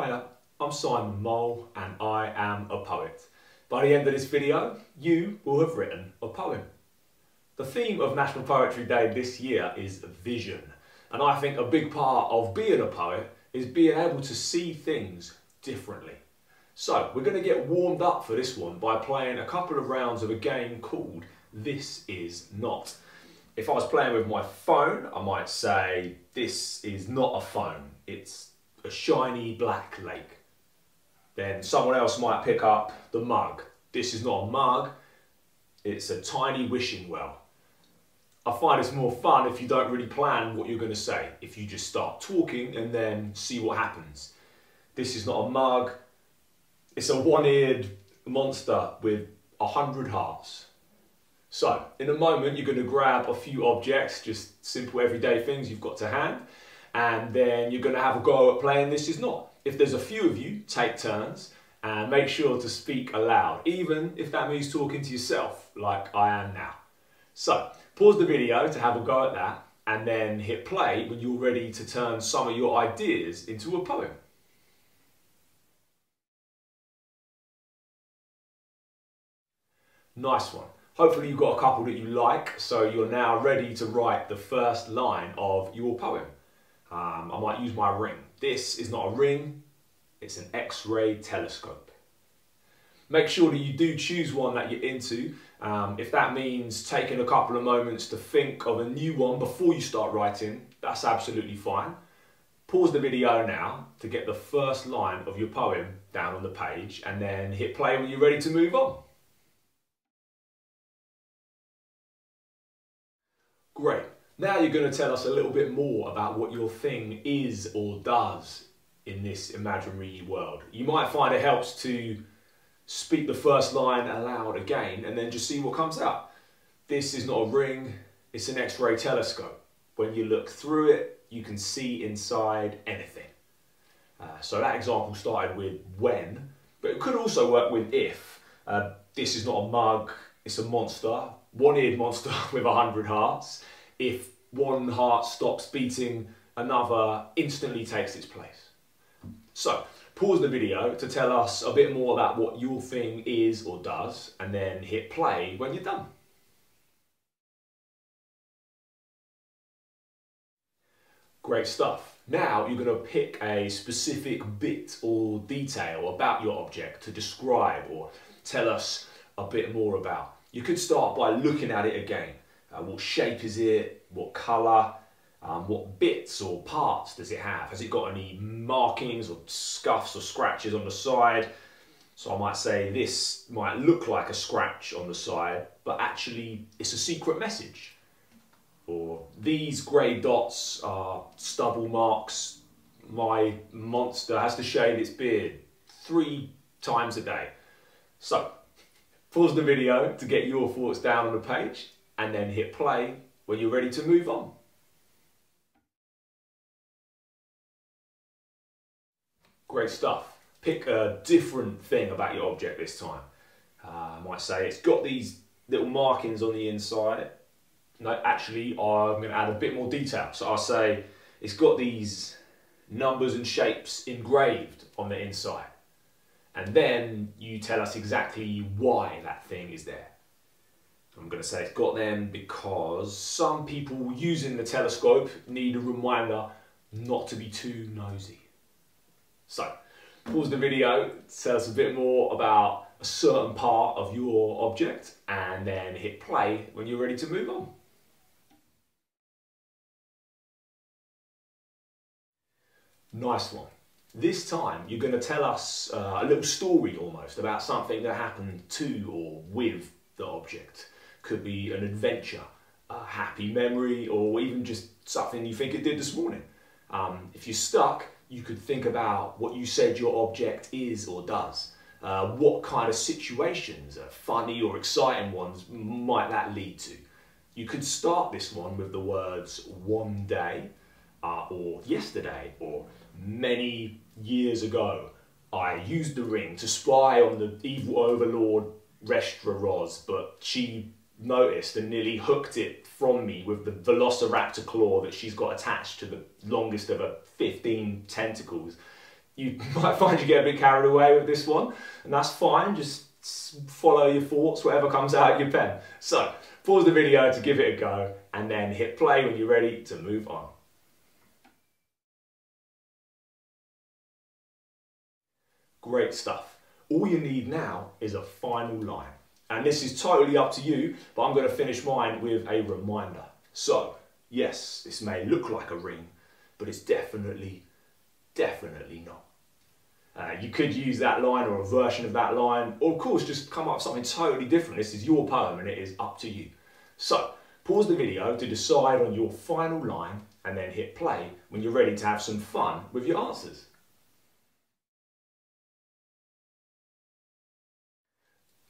Hiya, I'm Simon Mole and I am a poet. By the end of this video, you will have written a poem. The theme of National Poetry Day this year is vision, and I think a big part of being a poet is being able to see things differently. So we're going to get warmed up for this one by playing a couple of rounds of a game called This Is Not. If I was playing with my phone, I might say, this is not a phone, it's a shiny black lake. Then someone else might pick up the mug. This is not a mug, it's a tiny wishing well. I find it's more fun if you don't really plan what you're going to say, if you just start talking and then see what happens. This is not a mug, it's a one-eared monster with 100 hearts. So, in a moment you're going to grab a few objects, just simple everyday things you've got to hand, and then you're going to have a go at playing This Is Not. If there's a few of you, take turns and make sure to speak aloud, even if that means talking to yourself like I am now. So, pause the video to have a go at that and then hit play when you're ready to turn some of your ideas into a poem. Nice one. Hopefully you've got a couple that you like, so you're now ready to write the first line of your poem. I might use my ring. This is not a ring, it's an X-ray telescope. Make sure that you do choose one that you're into. If that means taking a couple of moments to think of a new one before you start writing, that's absolutely fine. Pause the video now to get the first line of your poem down on the page and then hit play when you're ready to move on. Great. Now you're going to tell us a little bit more about what your thing is or does in this imaginary world. You might find it helps to speak the first line aloud again and then just see what comes out. This is not a ring, it's an X-ray telescope. When you look through it, you can see inside anything. So that example started with when, but it could also work with if. This is not a mug, it's a monster, one-eared monster with 100 hearts. If one heart stops beating, another instantly takes its place. So, pause the video to tell us a bit more about what your thing is or does, and then hit play when you're done. Great stuff. Now you're going to pick a specific bit or detail about your object to describe or tell us a bit more about. You could start by looking at it again. What shape is it? What colour? What bits or parts does it have? Has it got any markings or scuffs or scratches on the side? So I might say this might look like a scratch on the side, but actually it's a secret message. Or these grey dots are stubble marks. My monster has to shave its beard 3 times a day. So, pause the video to get your thoughts down on the page and then hit play when you're ready to move on. Great stuff. Pick a different thing about your object this time. I might say it's got these little markings on the inside. No, actually I'm going to add a bit more detail. So I'll say it's got these numbers and shapes engraved on the inside. And then you tell us exactly why that thing is there. I'm going to say it's got them because some people using the telescope need a reminder not to be too nosy. So, pause the video, tell us a bit more about a certain part of your object, and then hit play when you're ready to move on. Nice one. This time you're going to tell us a little story almost about something that happened to or with the object. Could be an adventure, a happy memory, or even just something you think it did this morning. If you're stuck, you could think about what you said your object is or does. What kind of situations, funny or exciting ones, might that lead to? You could start this one with the words one day, or yesterday, or many years ago. I used the ring to spy on the evil overlord Restra Roz, but she noticed and nearly hooked it from me with the velociraptor claw that she's got attached to the longest of her 15 tentacles. You might find you get a bit carried away with this one, and that's fine. Just follow your thoughts, whatever comes out of your pen. So, pause the video to give it a go, and then hit play when you're ready to move on. Great stuff. All you need now is a final line. And this is totally up to you, but I'm going to finish mine with a reminder. So, yes, this may look like a ring, but it's definitely not. You could use that line or a version of that line, or of course just come up with something totally different. This is your poem and it is up to you. So, pause the video to decide on your final line and then hit play when you're ready to have some fun with your answers.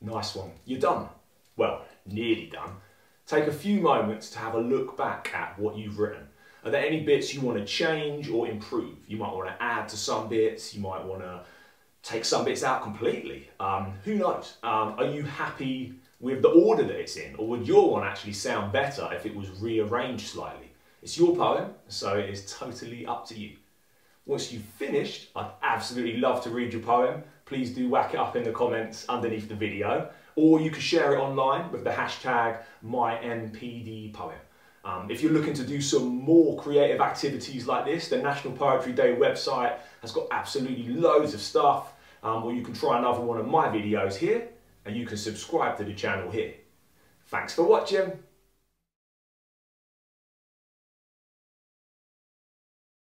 Nice one. You're done. Well, nearly done. Take a few moments to have a look back at what you've written. Are there any bits you want to change or improve? You might want to add to some bits, you might want to take some bits out completely. Who knows? Are you happy with the order that it's in, or would your one actually sound better if it was rearranged slightly? It's your poem, so it is totally up to you. Once you've finished, I'd absolutely love to read your poem. Please do whack it up in the comments underneath the video, or you can share it online with the hashtag #MyNPDPoem. If you're looking to do some more creative activities like this, the National Poetry Day website has got absolutely loads of stuff, or you can try another one of my videos here, and you can subscribe to the channel here. Thanks for watching.